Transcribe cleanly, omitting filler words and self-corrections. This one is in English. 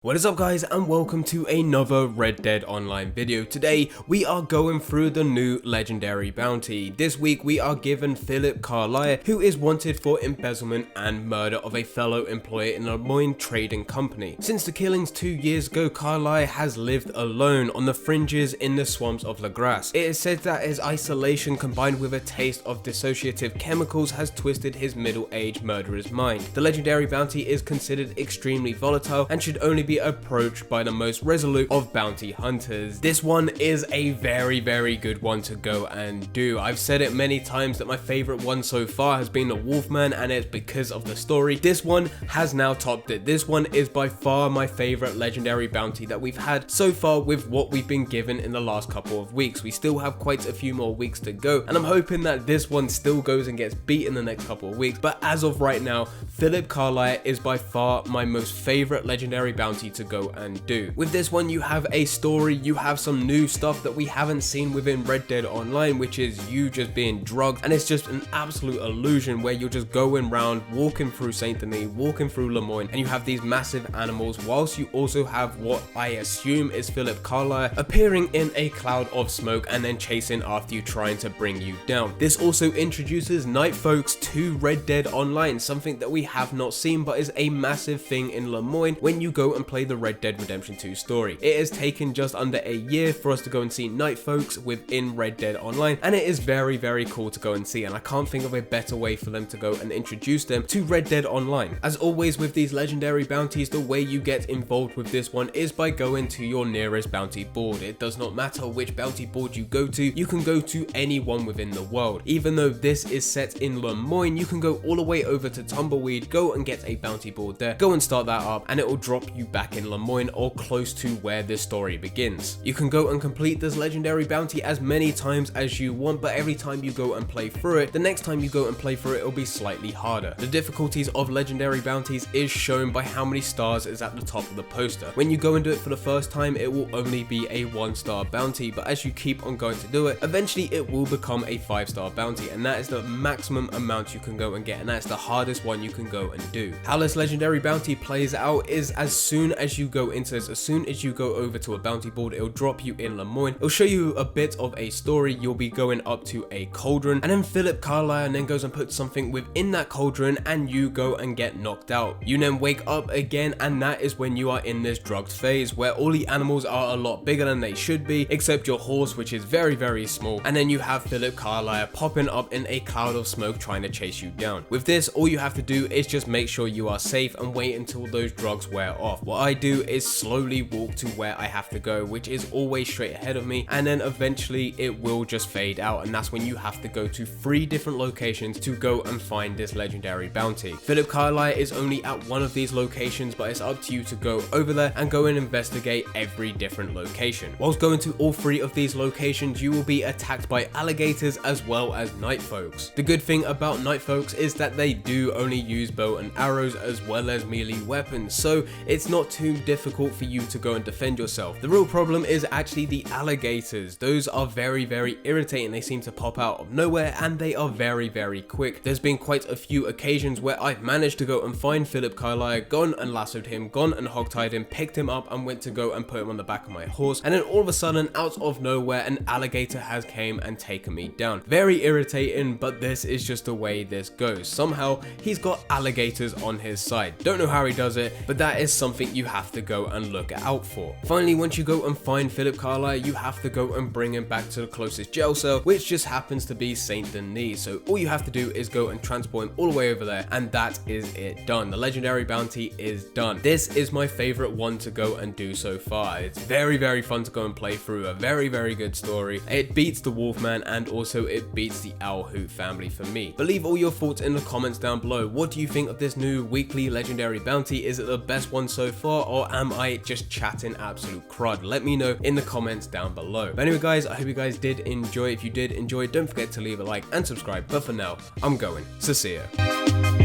What is up guys, and welcome to another Red Dead Online video. Today we are going through the new legendary bounty. This week we are given Philip Carlier, who is wanted for embezzlement and murder of a fellow employee in a Lemoyne trading company. Since the killings 2 years ago, Carlier has lived alone on the fringes in the swamps of La Grasse. It is said that his isolation combined with a taste of dissociative chemicals has twisted his middle-aged murderer's mind. The legendary bounty is considered extremely volatile and should only be approached by the most resolute of bounty hunters. This one is a very good one to go and do. I've said it many times that my favorite one so far has been the Wolfman, and it's because of the story. This one has now topped it. This one is by far my favorite legendary bounty that we've had so far with what we've been given in the last couple of weeks. We still have quite a few more weeks to go, and I'm hoping that this one still goes and gets beat in the next couple of weeks. But as of right now, Philip Carlier is by far my most favorite legendary bounty to go and do. With this one, you have a story, you have some new stuff that we haven't seen within Red Dead Online, which is you just being drugged, and it's just an absolute illusion where you're just going around, walking through Saint Denis, walking through Lemoyne, and you have these massive animals, whilst you also have what I assume is Philip Carlier appearing in a cloud of smoke and then chasing after you, trying to bring you down. This also introduces night folks to Red Dead Online, something that we have not seen but is a massive thing in Lemoyne when you go and play the Red Dead Redemption 2 story. It has taken just under a year for us to go and see night folks within Red Dead Online, and it is very cool to go and see, and I can't think of a better way for them to go and introduce them to Red Dead Online. As always with these legendary bounties, the way you get involved with this one is by going to your nearest bounty board. It does not matter which bounty board you go to, you can go to any one within the world. Even though this is set in Lemoyne, you can go all the way over to Tumbleweed, go and get a bounty board there, go and start that up, and it will drop you back in Lemoyne or close to where this story begins. You can go and complete this legendary bounty as many times as you want, but every time you go and play through it, the next time you go and play through it, it'll be slightly harder. The difficulties of legendary bounties is shown by how many stars is at the top of the poster. When you go and do it for the first time, it will only be a 1-star bounty, but as you keep on going to do it, eventually it will become a 5-star bounty, and that is the maximum amount you can go and get, and that's the hardest one you can go and do. How this legendary bounty plays out is as soon as you go into this, as soon as you go over to a bounty board, it'll drop you in Lemoyne. It'll show you a bit of a story. You'll be going up to a cauldron, and then Philip Carlier then goes and puts something within that cauldron, and you go and get knocked out. You then wake up again, and that is when you are in this drugged phase where all the animals are a lot bigger than they should be, except your horse, which is very small, and then you have Philip Carlier popping up in a cloud of smoke trying to chase you down. With this, all you have to do is just make sure you are safe and wait until those drugs wear off. What I do is slowly walk to where I have to go, which is always straight ahead of me, and then eventually it will just fade out, and that's when you have to go to 3 different locations to go and find this legendary bounty. Philip Carlier is only at one of these locations, but it's up to you to go over there and go and investigate every different location. Whilst going to all 3 of these locations, you will be attacked by alligators as well as night folks. The good thing about night folks is that they do only use bow and arrows as well as melee weapons, so it's not too difficult for you to go and defend yourself. The real problem is actually the alligators. Those are very irritating. They seem to pop out of nowhere, and they are very quick. There's been quite a few occasions where I've managed to go and find Philip Carlier, gone and lassoed him, gone and hogtied him, picked him up and went to go and put him on the back of my horse, and then all of a sudden, out of nowhere, an alligator has came and taken me down. Very irritating, but this is just the way this goes. Somehow he's got alligators on his side. Don't know how he does it, but that is something you have to go and look out for. Finally, once you go and find Philip Carlier, you have to go and bring him back to the closest jail cell, which just happens to be Saint Denis. So all you have to do is go and transport him all the way over there, and that is it done. The legendary bounty is done. This is my favorite one to go and do so far. It's very fun to go and play through. A very good story. It beats the Wolfman, and also it beats the Owl Hoot family for me. But leave all your thoughts in the comments down below. What do you think of this new weekly legendary bounty? Is it the best one so far, or am I just chatting absolute crud? Let me know in the comments down below. But anyway guys, I hope you guys did enjoy. If you did enjoy, don't forget to leave a like and subscribe. But for now, I'm going. So see ya.